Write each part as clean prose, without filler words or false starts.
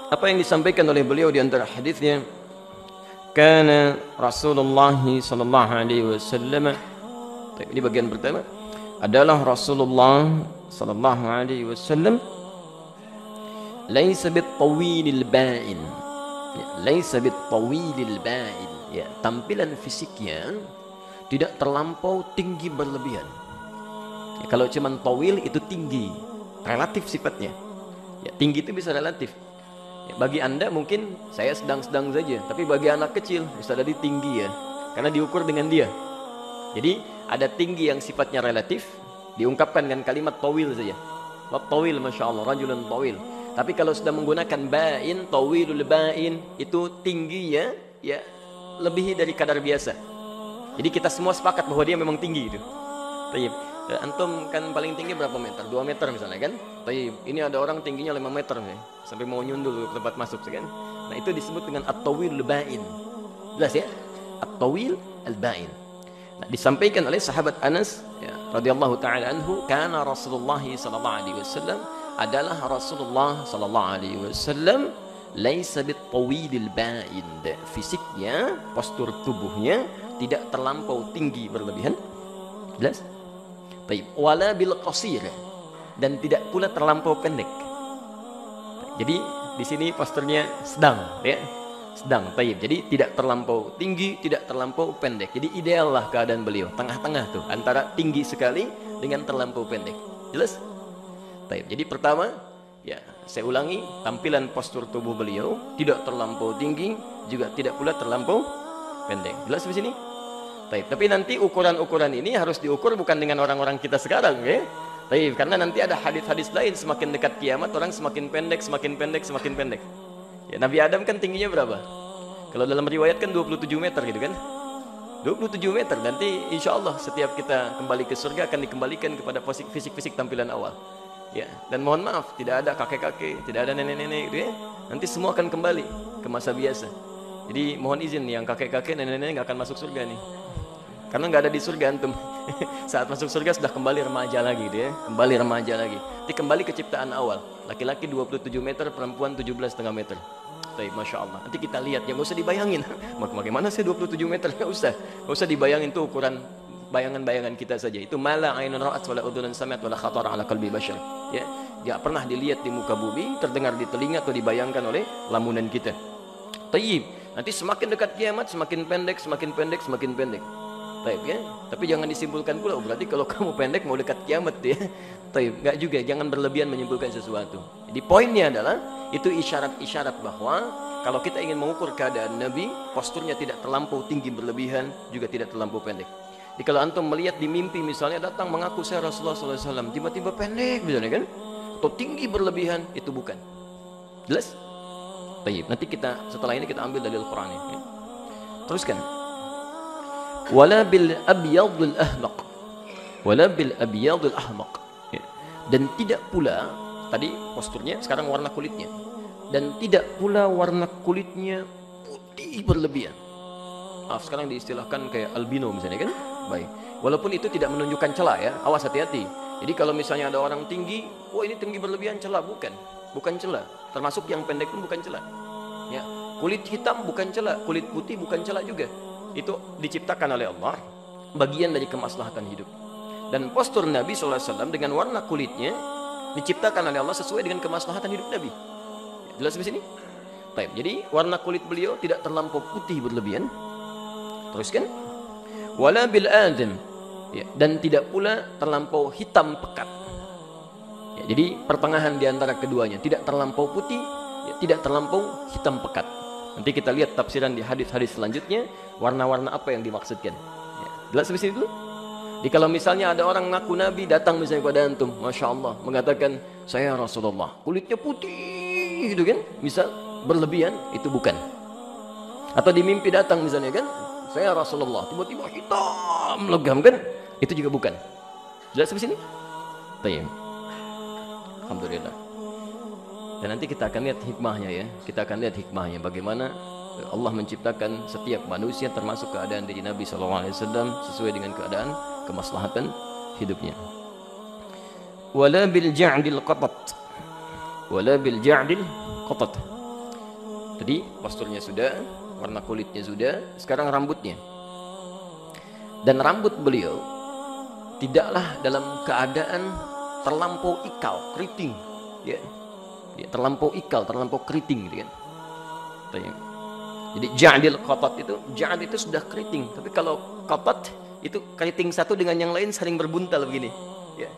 Apa yang disampaikan oleh beliau di antara hadisnya, kana Rasulullah sallallahu alaihi wasallam, ini bagian pertama, adalah Rasulullah sallallahu alaihi wasallam laisa bit-tawilil ba'in, ya, laisa bit-tawilil ba'in, ya, tampilan fisiknya tidak terlampau tinggi berlebihan. Ya, kalau cuman tawil itu tinggi, relatif sifatnya. Ya, tinggi itu bisa relatif. Ya, bagi Anda mungkin saya sedang-sedang saja, tapi bagi anak kecil bisa jadi tinggi ya, karena diukur dengan dia. Jadi ada tinggi yang sifatnya relatif, diungkapkan dengan kalimat tawil saja. Tawil, masya Allah, rajulan tawil. Tapi kalau sudah menggunakan ba'in, tawilul ba'in, itu tingginya ya lebih dari kadar biasa. Jadi kita semua sepakat bahwa dia memang tinggi itu. Tayyib. Antum kan paling tinggi berapa meter? 2 meter misalnya kan? Tayyib. Ini ada orang tingginya 5 meter nih, sampai mau nyundul ke tempat masuk kan? Nah, itu disebut dengan at-tawil al-ba'in. Jelas ya? At-tawil al-ba'in. Nah, disampaikan oleh sahabat Anas ya, radhiyallahu taala anhu, kana Rasulullah sallallahu alaihi wasallam, adalah Rasulullah sallallahu alaihi wasallam laisa bit-tawilil ba'in. Fisiknya, postur tubuhnya tidak terlampau tinggi berlebihan. Jelas? Baik, wala bil qasir, dan tidak pula terlampau pendek. Jadi di sini posturnya sedang ya. Sedang, tayyib. Jadi tidak terlampau tinggi, tidak terlampau pendek. Jadi ideal lah keadaan beliau, tengah-tengah tuh, antara tinggi sekali dengan terlampau pendek. Jelas? Tayyib. Jadi pertama, ya, saya ulangi, tampilan postur tubuh beliau tidak terlampau tinggi, juga tidak pula terlampau pendek. Jelas di sini? Tayyib. Tapi nanti ukuran-ukuran ini harus diukur bukan dengan orang-orang kita sekarang, ya. Tayyib. Karena nanti ada hadis-hadis lain, semakin dekat kiamat orang semakin pendek, semakin pendek, semakin pendek. Ya, Nabi Adam kan tingginya berapa? Kalau dalam riwayat kan 27 meter gitu kan? 27 meter. Nanti insya Allah setiap kita kembali ke surga akan dikembalikan kepada fisik-fisik tampilan awal. Ya, dan mohon maaf, tidak ada kakek-kakek, tidak ada nenek-nenek gitu ya. Nanti semua akan kembali ke masa biasa. Jadi mohon izin nih, yang kakek-kakek, nenek-nenek nggak akan masuk surga nih. Karena nggak ada di surga antum. Saat masuk surga sudah kembali remaja lagi dia, kembali remaja lagi. Nanti kembali ke ciptaan awal. Laki-laki 27 meter, perempuan 17,5 meter. Baik, masya Allah. Nanti kita lihat, ya nggak usah dibayangin. Bagaimana sih 27 meter? Nggak usah dibayangin, tuh ukuran bayangan-bayangan kita saja. Itu mala ainun ra'at wala udhunun sami'at wala khatara ala qalbi bashar. Ya, tidak pernah dilihat di muka bumi, terdengar di telinga atau dibayangkan oleh lamunan kita. Tayyib. Nanti semakin dekat kiamat, semakin pendek, semakin pendek, semakin pendek. Taib ya. Tapi jangan disimpulkan pula, berarti kalau kamu pendek mau dekat kiamat ya. Taib, enggak juga, jangan berlebihan menyimpulkan sesuatu. Jadi poinnya adalah itu isyarat-isyarat bahwa kalau kita ingin mengukur keadaan Nabi, posturnya tidak terlampau tinggi berlebihan, juga tidak terlampau pendek. Jadi kalau antum melihat di mimpi misalnya datang mengaku saya Rasulullah SAW, tiba-tiba pendek misalnya kan, atau tinggi berlebihan, itu bukan. Jelas? Taib. Nanti kita setelah ini kita ambil dalil Quran ya. Teruskan. Wala bil abyadil ahmaq, wala bil abyadil ahmaq, ya. Dan tidak pula, tadi posturnya, sekarang warna kulitnya, dan tidak pula warna kulitnya putih berlebihan. Sekarang diistilahkan kayak albino misalnya kan. Baik, walaupun itu tidak menunjukkan celah ya, awas hati-hati. Jadi kalau misalnya ada orang tinggi, oh ini tinggi berlebihan, celah, bukan celah. Termasuk yang pendek pun bukan celah ya. Kulit hitam bukan celah, kulit putih bukan celah juga. Itu diciptakan oleh Allah, bagian dari kemaslahatan hidup. Dan postur Nabi SAW dengan warna kulitnya diciptakan oleh Allah sesuai dengan kemaslahatan hidup Nabi. Jelas di sini? Baik, jadi warna kulit beliau tidak terlampau putih berlebihan. Teruskan. Wala bil adam, ya, dan tidak pula terlampau hitam pekat. Ya, jadi pertengahan di antara keduanya, tidak terlampau putih, ya, tidak terlampau hitam pekat. Nanti kita lihat tafsiran di hadis-hadis selanjutnya, warna-warna apa yang dimaksudkan. Ya, jelas di situ? Jadi kalau misalnya ada orang ngaku Nabi datang misalnya kepada antum, masya Allah, mengatakan saya Rasulullah, kulitnya putih, gitu kan? Misal berlebihan, itu bukan. Atau di mimpi datang misalnya kan, saya Rasulullah, tiba-tiba hitam legam kan? Itu juga bukan. Jelas di sini? Tayyib. Alhamdulillah. Dan nanti kita akan lihat hikmahnya ya. Kita akan lihat hikmahnya bagaimana Allah menciptakan setiap manusia termasuk keadaan diri Nabi SAW sesuai dengan keadaan kemaslahatan hidupnya. Wala bil ja'dil qatat. Wala bil ja'dil qatat. Tadi posturnya sudah, warna kulitnya sudah, sekarang rambutnya. Dan rambut beliau tidaklah dalam keadaan terlampau ikal, keriting, ya. Terlampau ikal, terlampau keriting gitu kan. Jadi ja'dil qatat itu sudah keriting. Tapi kalau qatat itu keriting satu dengan yang lain saling berbuntal begini, ya.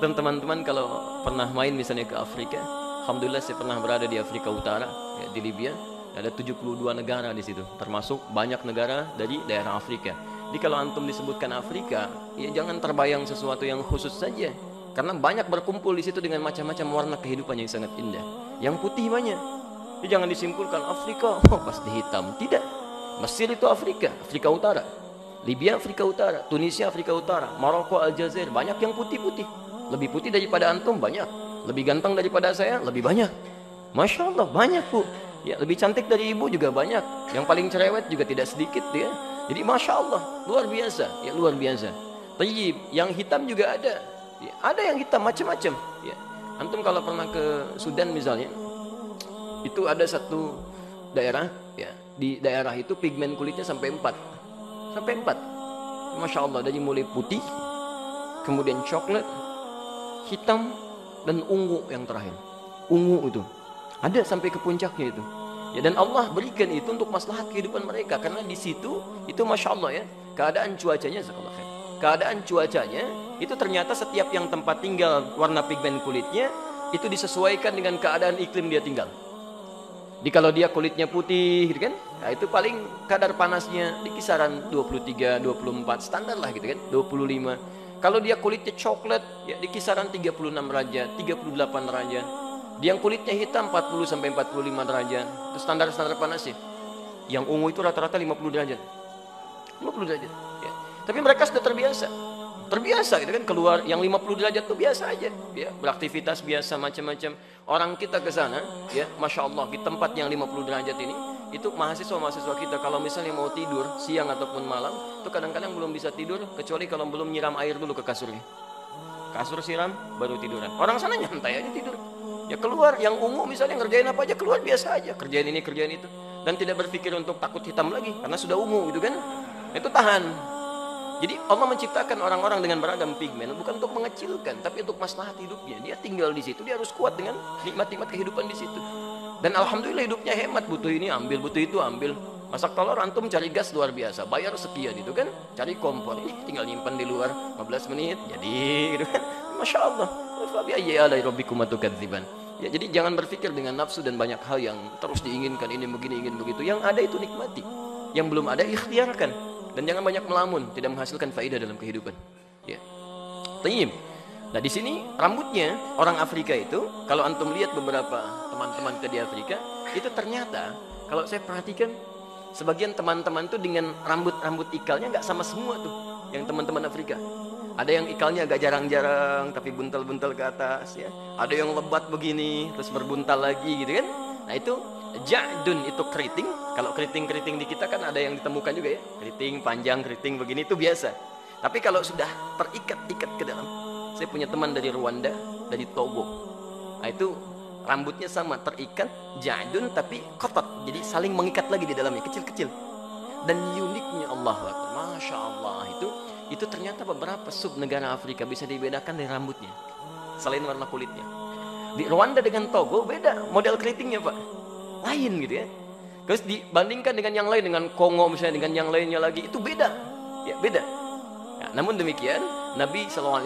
Dan teman-teman kalau pernah main misalnya ke Afrika, alhamdulillah saya pernah berada di Afrika Utara, ya, di Libya. Ada 72 negara di situ, termasuk banyak negara dari daerah Afrika. Jadi kalau antum disebutkan Afrika, ya jangan terbayang sesuatu yang khusus saja, karena banyak berkumpul di situ dengan macam-macam warna kehidupan yang sangat indah. Yang putih banyak. Jadi jangan disimpulkan Afrika, oh pasti hitam. Tidak. Mesir itu Afrika, Afrika Utara. Libya Afrika Utara, Tunisia Afrika Utara, Maroko, Aljazair, banyak yang putih-putih. Lebih putih daripada antum banyak. Lebih ganteng daripada saya lebih banyak. Masya Allah banyak bu. Ya, lebih cantik dari ibu juga banyak. Yang paling cerewet juga tidak sedikit ya. Jadi Masya Allah, luar biasa, ya luar biasa. Tayyib, yang hitam juga ada. Ya, ada yang hitam macam-macam. Ya. Antum kalau pernah ke Sudan misalnya, itu ada satu daerah, ya di daerah itu pigmen kulitnya sampai 4. Sampai 4. Masya Allah, dari mulai putih, kemudian coklat, hitam, dan ungu yang terakhir. Ungu itu. Ada sampai ke puncaknya itu. Ya, dan Allah berikan itu untuk maslahat kehidupan mereka, karena di situ itu Masya Allah ya, keadaan cuacanya keadaan cuacanya itu ternyata setiap yang tempat tinggal warna pigmen kulitnya itu disesuaikan dengan keadaan iklim dia tinggal. Jadi kalau dia kulitnya putih gitu kan, nah itu paling kadar panasnya di kisaran 23, 24 standar lah gitu kan, 25. Kalau dia kulitnya coklat ya di kisaran 36 derajat, 38 derajat. Dia yang kulitnya hitam 40 sampai 45 derajat. Itu standar-standar panasnya. Yang ungu itu rata-rata 50 derajat. 50 derajat. Ya. Tapi mereka sudah terbiasa. Terbiasa gitu kan, keluar yang 50 derajat itu biasa aja. Ya, beraktivitas biasa macam-macam. Orang kita ke sana, ya, Masya Allah, di tempat yang 50 derajat ini, itu mahasiswa-mahasiswa kita kalau misalnya mau tidur siang ataupun malam, itu kadang-kadang belum bisa tidur kecuali kalau belum nyiram air dulu ke kasurnya. Kasur siram baru tiduran. Orang sana nyantai aja tidur. Ya keluar, yang ungu misalnya ngerjain apa aja keluar biasa aja, kerjain ini kerjain itu, dan tidak berpikir untuk takut hitam lagi karena sudah ungu gitu kan. Itu tahan. Jadi Allah menciptakan orang-orang dengan beragam pigmen bukan untuk mengecilkan, tapi untuk maslahat hidupnya. Dia tinggal di situ, dia harus kuat dengan nikmat-nikmat kehidupan di situ. Dan alhamdulillah hidupnya hemat, butuh ini ambil, butuh itu ambil. Masak telur antum cari gas luar biasa, bayar sekian itu kan, cari kompor ini tinggal nyimpan di luar 15 menit jadi gitu kan. Masya Allah. Ya, jadi jangan berpikir dengan nafsu dan banyak hal yang terus diinginkan, ini begini ingin begitu. Yang ada itu nikmati, yang belum ada ikhtiarkan, dan jangan banyak melamun, tidak menghasilkan faedah dalam kehidupan. Ya. Tayyib. Nah di sini rambutnya orang Afrika itu, kalau antum lihat beberapa teman-teman kita di Afrika, itu ternyata kalau saya perhatikan sebagian teman-teman tuh dengan rambut ikalnya nggak sama semua tuh, yang teman-teman Afrika. Ada yang ikalnya agak jarang-jarang tapi buntal-buntal ke atas ya. Ada yang lebat begini terus berbuntal lagi gitu kan. Nah itu ja'dun, itu keriting. Kalau keriting-keriting di kita kan ada yang ditemukan juga ya. Keriting panjang, keriting begini itu biasa. Tapi kalau sudah terikat-ikat ke dalam. Saya punya teman dari Rwanda, dari Togo. Nah itu rambutnya sama, terikat ja'dun tapi qatat. Jadi saling mengikat lagi di dalamnya, kecil-kecil. Dan uniknya Allah, Masya Allah itu ternyata beberapa sub negara Afrika bisa dibedakan dari rambutnya selain warna kulitnya. Di Rwanda dengan Togo beda model keritingnya pak, lain gitu ya. Terus dibandingkan dengan yang lain, dengan Kongo misalnya, dengan yang lainnya lagi itu beda ya, beda ya. Namun demikian Nabi SAW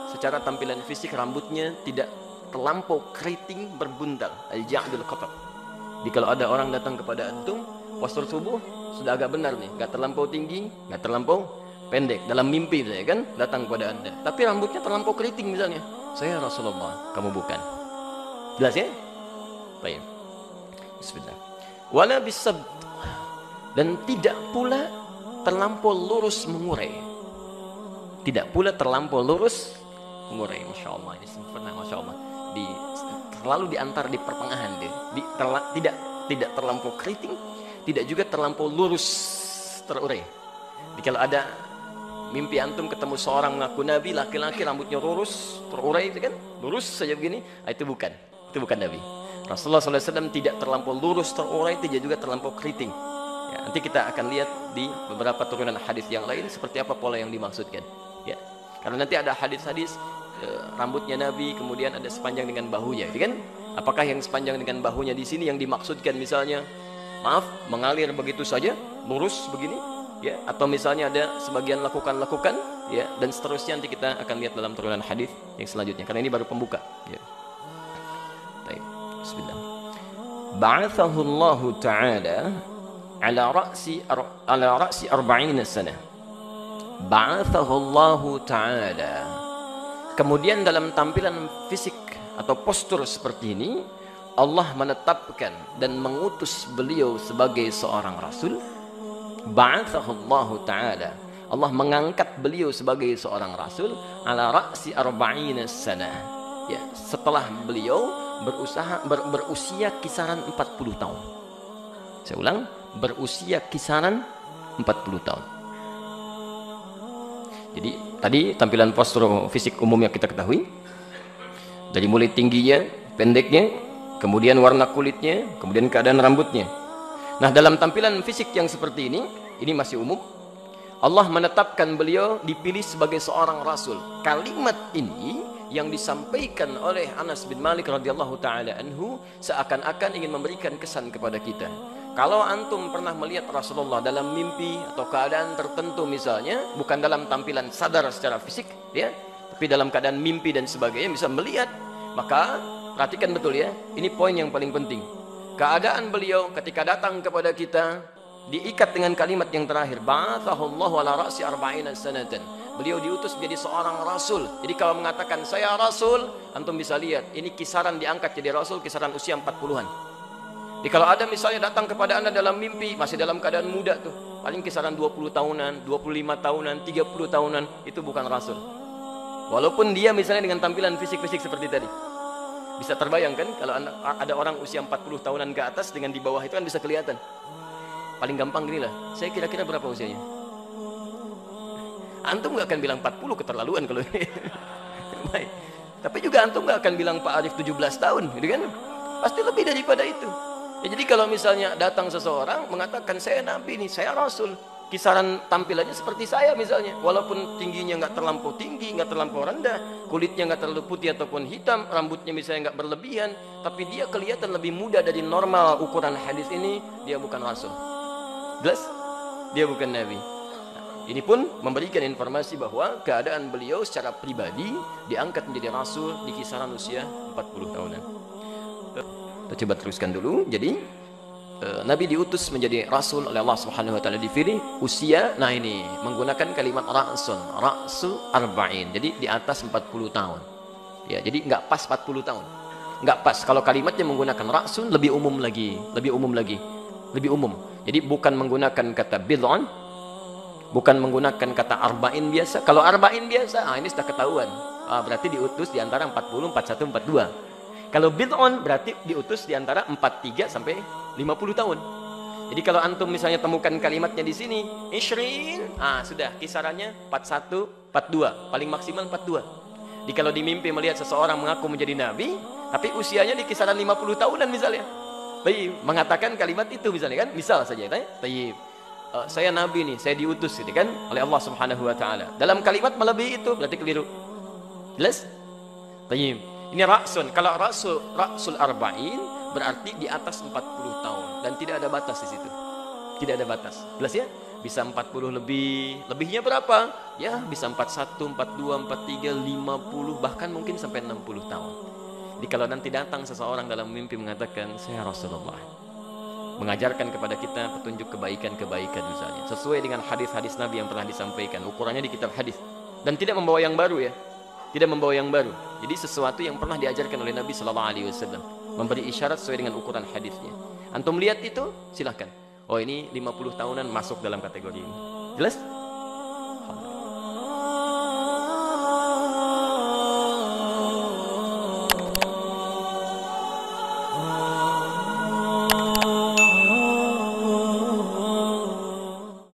secara tampilan fisik rambutnya tidak terlampau keriting berbuntal, al-ja'dul qatat. Jadi kalau ada orang datang kepada antum postur tubuh sudah agak benar nih, nggak terlampau tinggi, nggak terlampau pendek, dalam mimpi saya kan datang kepada anda, tapi rambutnya terlampau keriting misalnya, saya Rasulullah, kamu bukan. Jelas ya? Baik. Bismillah. Wala bisab, dan tidak pula terlampau lurus mengurai. Tidak pula terlampau lurus mengurai. Masya Allah, ini sempurna, Masya Allah. Terlalu diantar di pertengahan dia. Tidak terlampau keriting, tidak juga terlampau lurus terurai. Jadi kalau ada mimpi antum ketemu seorang mengaku nabi, laki-laki rambutnya lurus, terurai itu kan, lurus saja begini, itu bukan Nabi. Rasulullah SAW tidak terlampau lurus terurai, tidak juga terlampau keriting. Ya, nanti kita akan lihat di beberapa turunan hadis yang lain seperti apa pola yang dimaksudkan. Ya, karena nanti ada hadis-hadis rambutnya Nabi kemudian ada sepanjang dengan bahunya, gitu kan? Apakah yang sepanjang dengan bahunya di sini yang dimaksudkan misalnya, maaf, mengalir begitu saja, lurus begini, ya? Atau misalnya ada sebagian lakukan, ya? Dan seterusnya nanti kita akan lihat dalam turunan hadis yang selanjutnya. Karena ini baru pembuka. Ya. Baik, bismillah. Ba'athahu Allah Ta'ala ala ra'si 40 sanah. Ba'athahu Allah Ta'ala. Kemudian dalam tampilan fisik atau postur seperti ini, Allah menetapkan dan mengutus beliau sebagai seorang rasul. Ba'athahullahu ta'ala, Allah mengangkat beliau sebagai seorang rasul ala ra'si 40 sanah. Ya, setelah beliau berusia kisaran 40 tahun. Saya ulang, berusia kisaran 40 tahun. Jadi tadi tampilan postur fisik umum yang kita ketahui, dari mulai tingginya, pendeknya, kemudian warna kulitnya, kemudian keadaan rambutnya. Nah, dalam tampilan fisik yang seperti ini masih umum. Allah menetapkan beliau dipilih sebagai seorang rasul. Kalimat ini yang disampaikan oleh Anas bin Malik radhiyallahu taala anhu seakan-akan ingin memberikan kesan kepada kita. Kalau antum pernah melihat Rasulullah dalam mimpi atau keadaan tertentu misalnya, bukan dalam tampilan sadar secara fisik, ya, tapi dalam keadaan mimpi dan sebagainya bisa melihat, maka perhatikan betul ya, ini poin yang paling penting. Keadaan beliau ketika datang kepada kita diikat dengan kalimat yang terakhir, ba'athahullahu ala ra'si 40 sanatan. Beliau diutus menjadi seorang rasul. Jadi kalau mengatakan saya rasul, antum bisa lihat ini kisaran diangkat jadi rasul kisaran usia 40-an. Jadi kalau ada misalnya datang kepada anda dalam mimpi masih dalam keadaan muda tuh, paling kisaran 20 tahunan, 25 tahunan, 30 tahunan, itu bukan rasul. Walaupun dia misalnya dengan tampilan fisik-fisik seperti tadi. Bisa terbayangkan kalau ada orang usia 40 tahunan ke atas dengan di bawah itu kan bisa kelihatan. Paling gampang gini lah, saya kira-kira berapa usianya? Antum gak akan bilang 40, keterlaluan kalau ini. Baik. Tapi juga antum gak akan bilang Pak Arif 17 tahun, gitu kan? Pasti lebih daripada itu. Ya, jadi kalau misalnya datang seseorang mengatakan saya nabi nih, saya rasul, kisaran tampilannya seperti saya misalnya, walaupun tingginya nggak terlampau tinggi, nggak terlampau rendah, kulitnya nggak terlalu putih ataupun hitam, rambutnya misalnya nggak berlebihan, tapi dia kelihatan lebih muda dari normal ukuran hadis ini, dia bukan rasul. Jelas? Dia bukan nabi. Nah, ini pun memberikan informasi bahwa keadaan beliau secara pribadi diangkat menjadi rasul di kisaran usia 40 tahunan. Kita coba teruskan dulu. Jadi Nabi diutus menjadi rasul oleh Allah Subhanahu wa taala, dipilih usia, nah ini menggunakan kalimat ra'su 40. Jadi di atas 40 tahun. Ya, jadi enggak pas 40 tahun. Enggak pas. Kalau kalimatnya menggunakan ra'sun lebih umum lagi. Lebih umum. Jadi bukan menggunakan kata bid'un, bukan menggunakan kata arba'in biasa. Kalau arba'in biasa, ini sudah ketahuan. Berarti diutus di antara 40, 41, 42. Kalau bid'un berarti diutus di antara 43 sampai 50 tahun. Jadi kalau antum misalnya temukan kalimatnya di sini, isyrin, sudah kisarannya 41, 42, paling maksimal 42. Jadi kalau di mimpi melihat seseorang mengaku menjadi nabi, tapi usianya di kisaran 50 tahunan misalnya. Baik, mengatakan kalimat itu misalnya kan, misal saja kan, baik. Saya nabi nih, saya diutus gitu kan oleh Allah Subhanahu wa taala. Dalam kalimat melebihi itu berarti keliru. Jelas? Baik. Ini ra'sun. Kalau ra'sul arba'in berarti di atas 40 tahun dan tidak ada batas di situ. Tidak ada batas. Jelas ya? Bisa 40 lebih. Lebihnya berapa? Ya, bisa 41, 42, 43, 50 bahkan mungkin sampai 60 tahun. Jadi kalau nanti datang seseorang dalam mimpi mengatakan saya Rasulullah, mengajarkan kepada kita petunjuk kebaikan-kebaikan misalnya, sesuai dengan hadis-hadis Nabi yang pernah disampaikan, ukurannya di kitab hadis, dan tidak membawa yang baru ya. Tidak membawa yang baru. Jadi sesuatu yang pernah diajarkan oleh Nabi sallallahu alaihi wasallam, memberi isyarat sesuai dengan ukuran hadisnya. Antum lihat itu, silahkan. Oh, ini 50 tahunan masuk dalam kategori ini. Jelas?